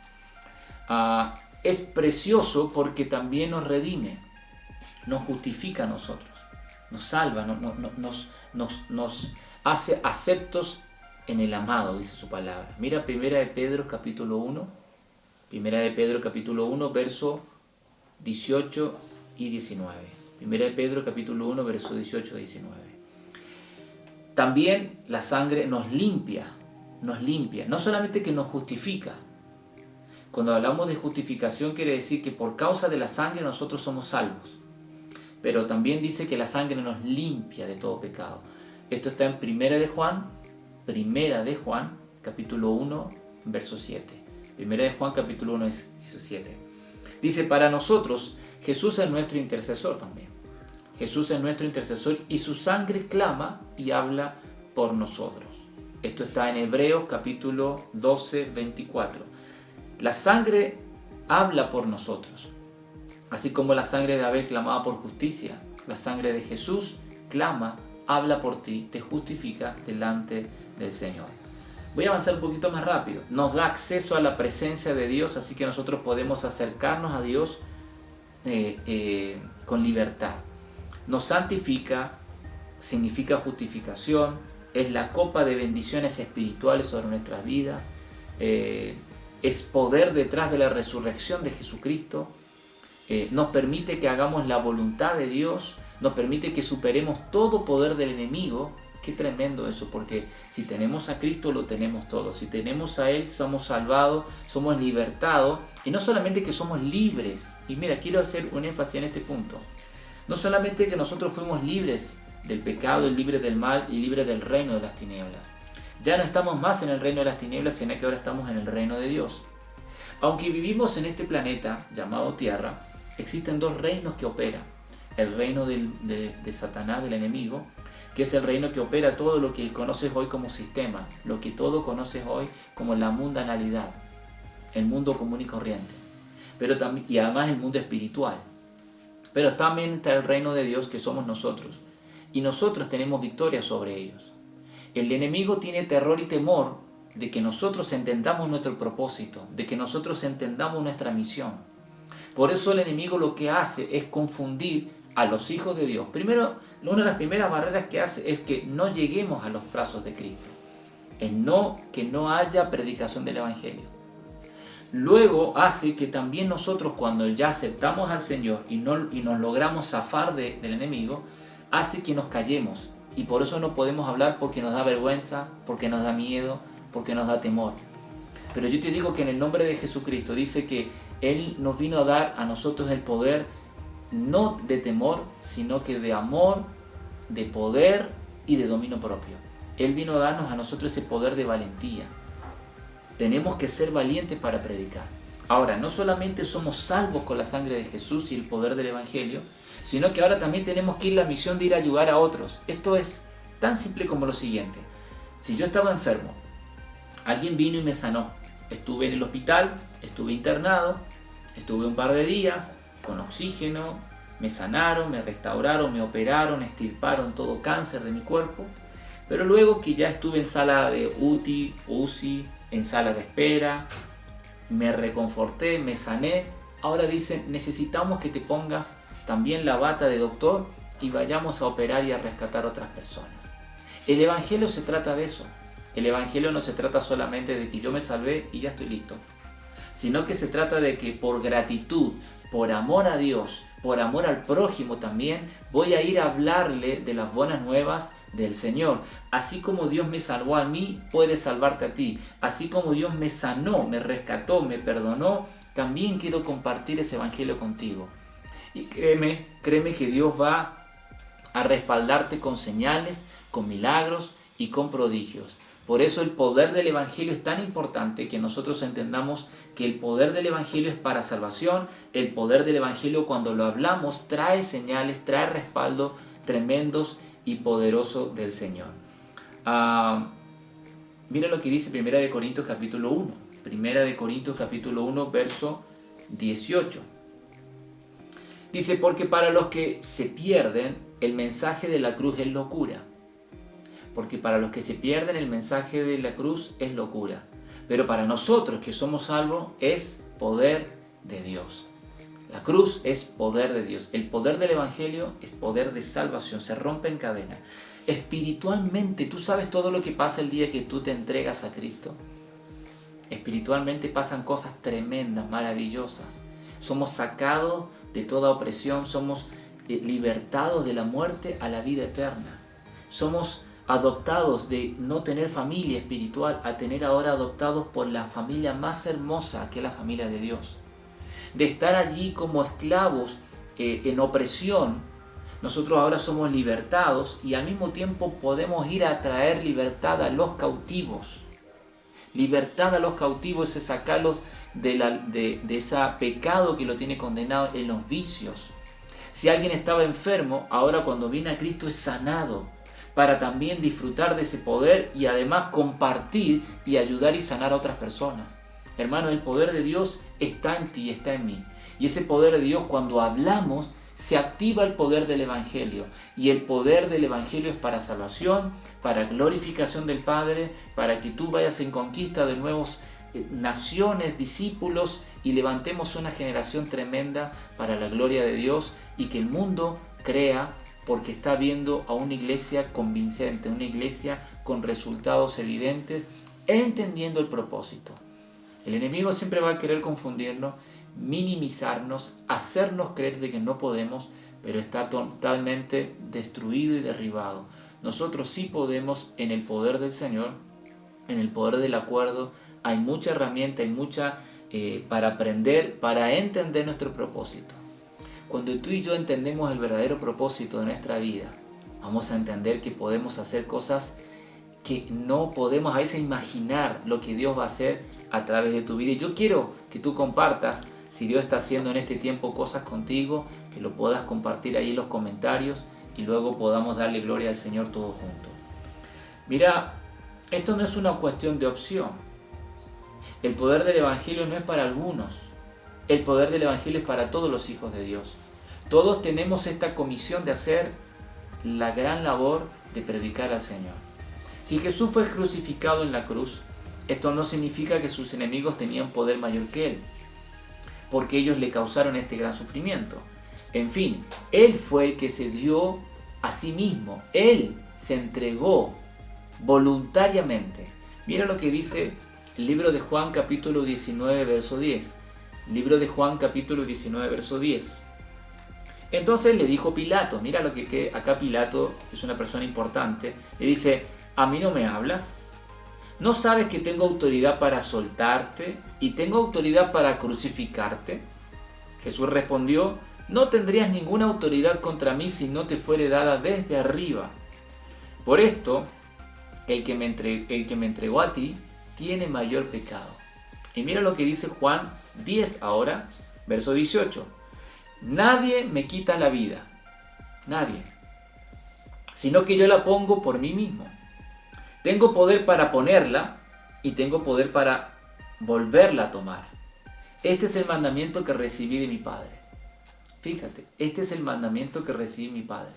Es precioso porque también nos redime, nos justifica a nosotros, nos salva, nos hace aceptos en el amado, dice su palabra. Mira Primera de Pedro capítulo 1, verso 18 y 19. Primera de Pedro capítulo 1, verso 18 y 19. También la sangre nos limpia, no solamente que nos justifica. Cuando hablamos de justificación quiere decir que por causa de la sangre nosotros somos salvos. Pero también dice que la sangre nos limpia de todo pecado. Esto está en Primera de Juan, capítulo 1, verso 7. Primera de Juan, capítulo 1, verso 7. Dice: para nosotros Jesús es nuestro intercesor también. Jesús es nuestro intercesor y su sangre clama y habla por nosotros. Esto está en Hebreos capítulo 12, 24. La sangre habla por nosotros. Así como la sangre de Abel clamaba por justicia, la sangre de Jesús clama, habla por ti, te justifica delante del Señor. Voy a avanzar un poquito más rápido. Nos da acceso a la presencia de Dios, así que nosotros podemos acercarnos a Dios con libertad. Nos santifica, significa justificación, es la copa de bendiciones espirituales sobre nuestras vidas, es poder detrás de la resurrección de Jesucristo, nos permite que hagamos la voluntad de Dios, nos permite que superemos todo poder del enemigo. Qué tremendo eso, porque si tenemos a Cristo lo tenemos todo. Si tenemos a Él somos salvados, somos libertados, y no solamente que somos libres. Y mira, quiero hacer un énfasis en este punto. No solamente que nosotros fuimos libres del pecado, y libres del mal y libres del reino de las tinieblas. Ya no estamos más en el reino de las tinieblas, sino que ahora estamos en el reino de Dios. Aunque vivimos en este planeta llamado Tierra, existen dos reinos que operan. El reino de Satanás, del enemigo, que es el reino que opera todo lo que conoces hoy como sistema, lo que todo conoces hoy como la mundanalidad, el mundo común y corriente, y además el mundo espiritual. Pero también está el reino de Dios, que somos nosotros, y nosotros tenemos victoria sobre ellos. El enemigo tiene terror y temor de que nosotros entendamos nuestro propósito, de que nosotros entendamos nuestra misión. Por eso el enemigo lo que hace es confundir a los hijos de Dios. Primero, una de las primeras barreras que hace es que no lleguemos a los brazos de Cristo. Que no haya predicación del Evangelio. Luego hace que también nosotros, cuando ya aceptamos al Señor y nos logramos zafar del enemigo, hace que nos callemos. Y por eso no podemos hablar, porque nos da vergüenza, porque nos da miedo, porque nos da temor. Pero yo te digo que en el nombre de Jesucristo dice que Él nos vino a dar a nosotros el poder, no de temor, sino que de amor, de poder y de dominio propio. Él vino a darnos a nosotros ese poder de valentía. Tenemos que ser valientes para predicar. Ahora, no solamente somos salvos con la sangre de Jesús y el poder del Evangelio, sino que ahora también tenemos que ir la misión de ir a ayudar a otros. Esto es tan simple como lo siguiente. Si yo estaba enfermo, alguien vino y me sanó. Estuve en el hospital, estuve internado, estuve un par de días con oxígeno, me sanaron, me restauraron, me operaron, extirparon todo cáncer de mi cuerpo. Pero luego que ya estuve en sala de UCI, en sala de espera, me reconforté, me sané, ahora dicen, necesitamos que te pongas también la bata de doctor y vayamos a operar y a rescatar a otras personas. El Evangelio se trata de eso. El Evangelio no se trata solamente de que yo me salvé y ya estoy listo, sino que se trata de que por gratitud, por amor a Dios, por amor al prójimo también, voy a ir a hablarle de las buenas nuevas del Señor. Así como Dios me salvó a mí, puede salvarte a ti. Así como Dios me sanó, me rescató, me perdonó, también quiero compartir ese Evangelio contigo. Y créeme que Dios va a respaldarte con señales, con milagros y con prodigios. Por eso el poder del Evangelio es tan importante, que nosotros entendamos que el poder del Evangelio es para salvación. El poder del Evangelio, cuando lo hablamos, trae señales, trae respaldo tremendos y poderosos del Señor. Mira lo que dice 1 Corintios capítulo 1. 1 Corintios capítulo 1, verso 18. Dice, porque para los que se pierden, el mensaje de la cruz es locura. Porque para los que se pierden, el mensaje de la cruz es locura. Pero para nosotros que somos salvos, es poder de Dios. La cruz es poder de Dios. El poder del Evangelio es poder de salvación. Se rompe en cadena. Espiritualmente, ¿tú sabes todo lo que pasa el día que tú te entregas a Cristo? Espiritualmente pasan cosas tremendas, maravillosas. Somos sacados de toda opresión. Somos libertados de la muerte a la vida eterna. Somos adoptados de no tener familia espiritual a tener ahora adoptados por la familia más hermosa, que es la familia de Dios. De estar allí como esclavos en opresión, nosotros ahora somos libertados y al mismo tiempo podemos ir a traer libertad a los cautivos. Libertad a los cautivos es sacarlos de ese pecado que lo tiene condenado en los vicios. Si alguien estaba enfermo, ahora cuando viene a Cristo es sanado, para también disfrutar de ese poder y además compartir y ayudar y sanar a otras personas. Hermano, el poder de Dios está en ti y está en mí. Y ese poder de Dios, cuando hablamos, se activa el poder del Evangelio. Y el poder del Evangelio es para salvación, para glorificación del Padre, para que tú vayas en conquista de nuevos naciones, discípulos, y levantemos una generación tremenda para la gloria de Dios y que el mundo crea, porque está viendo a una iglesia convincente, una iglesia con resultados evidentes, entendiendo el propósito. El enemigo siempre va a querer confundirnos, minimizarnos, hacernos creer de que no podemos, pero está totalmente destruido y derribado. Nosotros sí podemos en el poder del Señor, en el poder del acuerdo. Hay mucha herramienta, hay mucha para aprender, para entender nuestro propósito. Cuando tú y yo entendemos el verdadero propósito de nuestra vida, vamos a entender que podemos hacer cosas que no podemos a veces imaginar lo que Dios va a hacer a través de tu vida. Y yo quiero que tú compartas, si Dios está haciendo en este tiempo cosas contigo, que lo puedas compartir ahí en los comentarios y luego podamos darle gloria al Señor todos juntos. Mira, esto no es una cuestión de opción. El poder del Evangelio no es para algunos. El poder del Evangelio es para todos los hijos de Dios. Todos tenemos esta comisión de hacer la gran labor de predicar al Señor. Si Jesús fue crucificado en la cruz, esto no significa que sus enemigos tenían poder mayor que él, porque ellos le causaron este gran sufrimiento. En fin, él fue el que se dio a sí mismo, él se entregó voluntariamente. Mira lo que dice el libro de Juan capítulo 19 verso 10. Libro de Juan capítulo 19 verso 10. Entonces le dijo Pilato, mira lo que acá Pilato es una persona importante, le dice: ¿a mí no me hablas? ¿No sabes que tengo autoridad para soltarte y tengo autoridad para crucificarte? Jesús respondió: no tendrías ninguna autoridad contra mí si no te fuere dada desde arriba. Por esto, el que me entregó a ti tiene mayor pecado. Y mira lo que dice Juan 10 ahora, verso 18. Nadie me quita la vida, nadie, sino que yo la pongo por mí mismo. Tengo poder para ponerla y tengo poder para volverla a tomar. Este es el mandamiento que recibí de mi Padre. Fíjate, este es el mandamiento que recibí de mi Padre.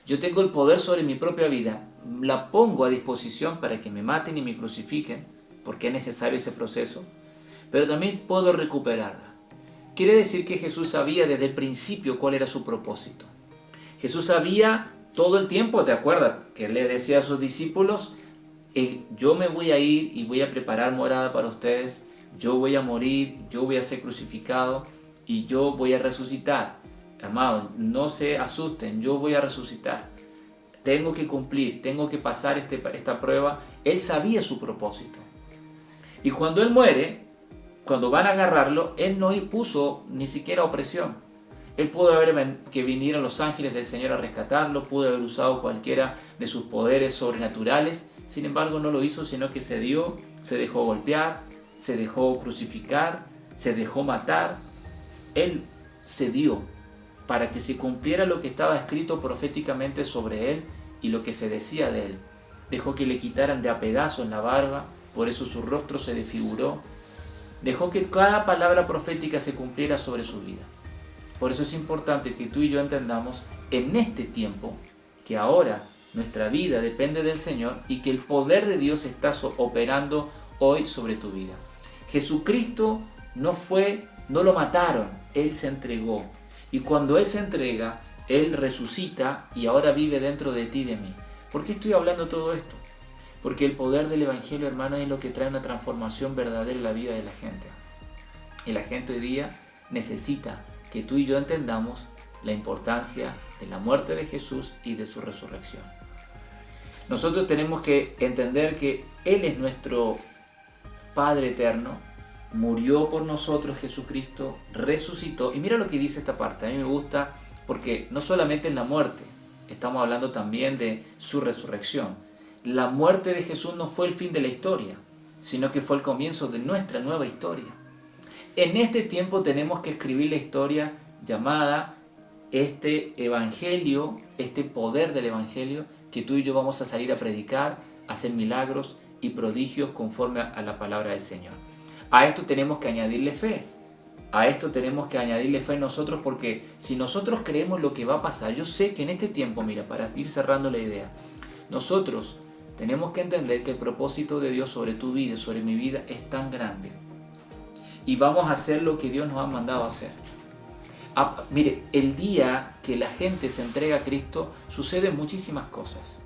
Yo tengo el poder sobre mi propia vida, la pongo a disposición para que me maten y me crucifiquen, porque es necesario ese proceso, pero también puedo recuperarla. Quiere decir que Jesús sabía desde el principio cuál era su propósito. Jesús sabía todo el tiempo, ¿te acuerdas? Que él le decía a sus discípulos: yo me voy a ir y voy a preparar morada para ustedes, yo voy a morir, yo voy a ser crucificado y yo voy a resucitar. Amados, no se asusten, yo voy a resucitar. Tengo que cumplir, tengo que pasar esta prueba. Él sabía su propósito. Y cuando él muere, cuando van a agarrarlo, él no puso ni siquiera opresión. Él pudo haber que vinieran los ángeles del Señor a rescatarlo, pudo haber usado cualquiera de sus poderes sobrenaturales. Sin embargo, no lo hizo, sino que se dejó golpear, se dejó crucificar, se dejó matar. Él se dio para que se cumpliera lo que estaba escrito proféticamente sobre él y lo que se decía de él. Dejó que le quitaran de a pedazos la barba, por eso su rostro se desfiguró. Dejó que cada palabra profética se cumpliera sobre su vida. Por eso es importante que tú y yo entendamos en este tiempo que ahora nuestra vida depende del Señor y que el poder de Dios está operando hoy sobre tu vida. Jesucristo no lo mataron, Él se entregó. Y cuando Él se entrega, Él resucita y ahora vive dentro de ti y de mí. ¿Por qué estoy hablando de todo esto? Porque el poder del Evangelio, hermanos, es lo que trae una transformación verdadera en la vida de la gente. Y la gente hoy día necesita que tú y yo entendamos la importancia de la muerte de Jesús y de su resurrección. Nosotros tenemos que entender que Él es nuestro Padre eterno, murió por nosotros Jesucristo, resucitó. Y mira lo que dice esta parte, a mí me gusta porque no solamente en la muerte, estamos hablando también de su resurrección. La muerte de Jesús no fue el fin de la historia, sino que fue el comienzo de nuestra nueva historia. En este tiempo tenemos que escribir la historia llamada este evangelio, este poder del evangelio, que tú y yo vamos a salir a predicar, a hacer milagros y prodigios conforme a la palabra del Señor. A esto tenemos que añadirle fe. A esto tenemos que añadirle fe nosotros, porque si nosotros creemos lo que va a pasar, yo sé que en este tiempo, mira, para ir cerrando la idea, nosotros tenemos que entender que el propósito de Dios sobre tu vida, sobre mi vida, es tan grande. Y vamos a hacer lo que Dios nos ha mandado a hacer. Mire, el día que la gente se entrega a Cristo, suceden muchísimas cosas.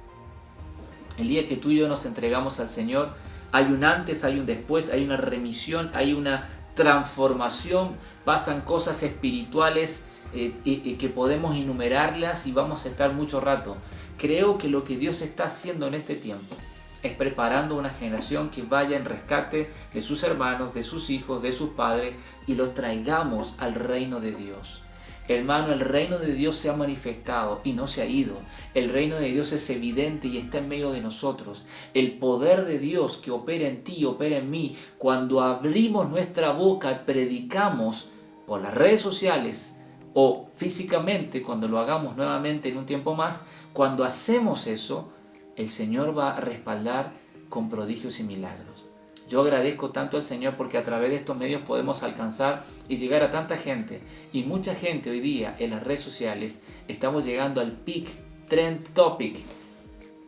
El día que tú y yo nos entregamos al Señor, hay un antes, hay un después, hay una remisión, hay una transformación, pasan cosas espirituales que podemos enumerarlas y vamos a estar mucho rato. Creo que lo que Dios está haciendo en este tiempo es preparando una generación que vaya en rescate de sus hermanos, de sus hijos, de sus padres y los traigamos al reino de Dios. Hermano, el reino de Dios se ha manifestado y no se ha ido. El reino de Dios es evidente y está en medio de nosotros. El poder de Dios que opera en ti, opera en mí, cuando abrimos nuestra boca, predicamos por las redes sociales o físicamente, cuando lo hagamos nuevamente en un tiempo más, cuando hacemos eso, el Señor va a respaldar con prodigios y milagros. Yo agradezco tanto al Señor porque a través de estos medios podemos alcanzar y llegar a tanta gente. Y mucha gente hoy día en las redes sociales estamos llegando al peak trend topic.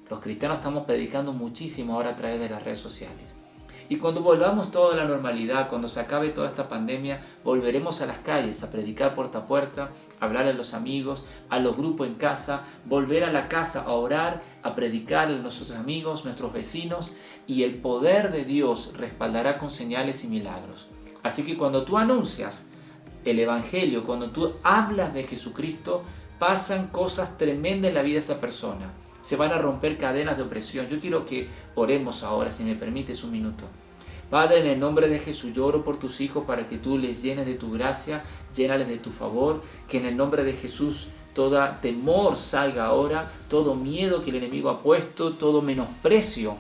Los cristianos estamos predicando muchísimo ahora a través de las redes sociales. Y cuando volvamos toda a la normalidad, cuando se acabe toda esta pandemia, volveremos a las calles a predicar puerta a puerta, a hablar a los amigos, a los grupos en casa, volver a la casa a orar, a predicar a nuestros amigos, nuestros vecinos, y el poder de Dios respaldará con señales y milagros. Así que cuando tú anuncias el Evangelio, cuando tú hablas de Jesucristo, pasan cosas tremendas en la vida de esa persona. Se van a romper cadenas de opresión. Yo quiero que oremos ahora, si me permites un minuto. Padre, en el nombre de Jesús, yo oro por tus hijos para que tú les llenes de tu gracia, llénales de tu favor, que en el nombre de Jesús todo temor salga ahora, todo miedo que el enemigo ha puesto, todo menosprecio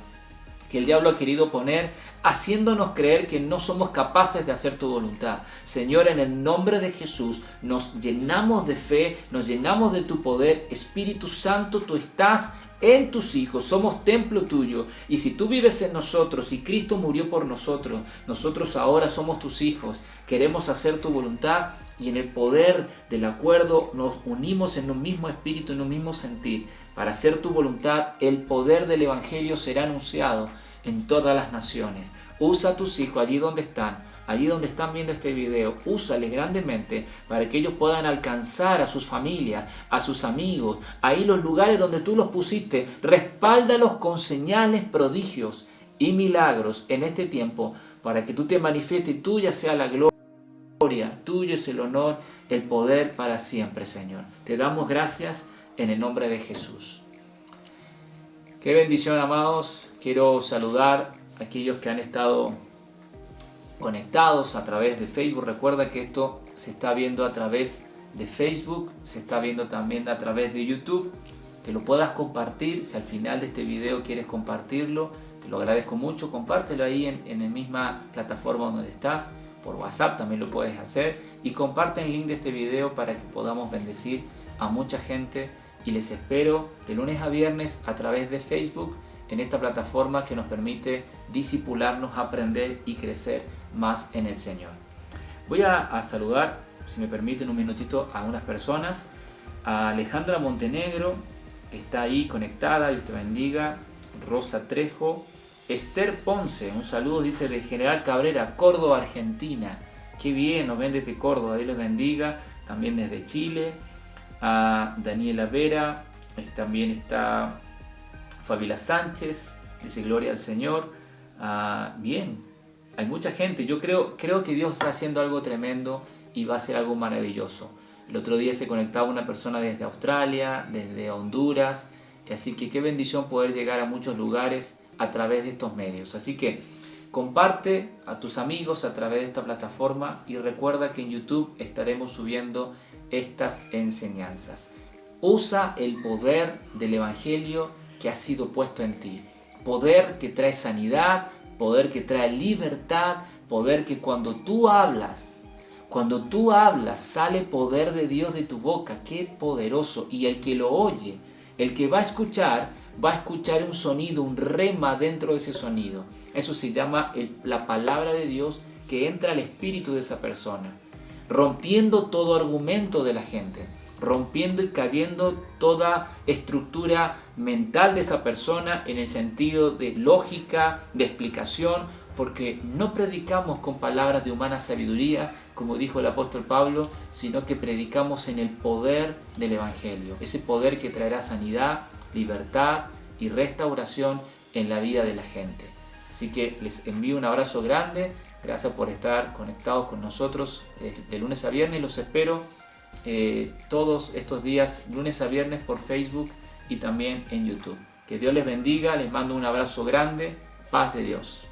que el diablo ha querido poner, haciéndonos creer que no somos capaces de hacer tu voluntad. Señor, en el nombre de Jesús, nos llenamos de fe, nos llenamos de tu poder. Espíritu Santo, tú estás en tus hijos, somos templo tuyo. Y si tú vives en nosotros y Cristo murió por nosotros, nosotros ahora somos tus hijos. Queremos hacer tu voluntad y en el poder del acuerdo nos unimos en un mismo espíritu, en un mismo sentir. Para hacer tu voluntad, el poder del Evangelio será anunciado en todas las naciones. Usa a tus hijos allí donde están viendo este video, úsales grandemente para que ellos puedan alcanzar a sus familias, a sus amigos, ahí los lugares donde tú los pusiste. Respáldalos con señales, prodigios y milagros en este tiempo para que tú te manifiestes y tuya sea la gloria, tuyo es el honor, el poder para siempre, Señor. Te damos gracias en el nombre de Jesús. Qué bendición, amados. Quiero saludar a aquellos que han estado conectados a través de Facebook. Recuerda que esto se está viendo a través de Facebook, se está viendo también a través de YouTube. Que lo puedas compartir. Si al final de este video quieres compartirlo, te lo agradezco mucho. Compártelo ahí en la misma plataforma donde estás. Por WhatsApp también lo puedes hacer. Y comparte el link de este video para que podamos bendecir a mucha gente. Y les espero de lunes a viernes a través de Facebook, en esta plataforma que nos permite discipularnos, aprender y crecer más en el Señor. Voy a saludar, si me permiten un minutito, a unas personas. A Alejandra Montenegro, está ahí conectada, Dios te bendiga. Rosa Trejo. Esther Ponce, un saludo, dice, de General Cabrera, Córdoba, Argentina. Qué bien, nos ven desde Córdoba, Dios les bendiga. También desde Chile. A Daniela Vera, también está Fabiola Sánchez, dice gloria al Señor. Bien, hay mucha gente. Yo creo que Dios está haciendo algo tremendo y va a ser algo maravilloso. El otro día se conectaba una persona desde Australia, desde Honduras, así que qué bendición poder llegar a muchos lugares a través de estos medios. Así que comparte a tus amigos a través de esta plataforma y recuerda que en YouTube estaremos subiendo estas enseñanzas. Usa el poder del Evangelio que ha sido puesto en ti. Poder que trae sanidad, poder que trae libertad, poder que cuando tú hablas sale poder de Dios de tu boca. ¡Qué poderoso! Y el que lo oye, el que va a escuchar un sonido, un rema dentro de ese sonido. Eso se llama la palabra de Dios que entra al espíritu de esa persona, rompiendo todo argumento de la gente, rompiendo y cayendo toda estructura mental de esa persona en el sentido de lógica, de explicación, porque no predicamos con palabras de humana sabiduría, como dijo el apóstol Pablo, sino que predicamos en el poder del Evangelio, ese poder que traerá sanidad, libertad y restauración en la vida de la gente. Así que les envío un abrazo grande. Gracias por estar conectados con nosotros de lunes a viernes. Los espero todos estos días, lunes a viernes, por Facebook y también en YouTube. Que Dios les bendiga. Les mando un abrazo grande. Paz de Dios.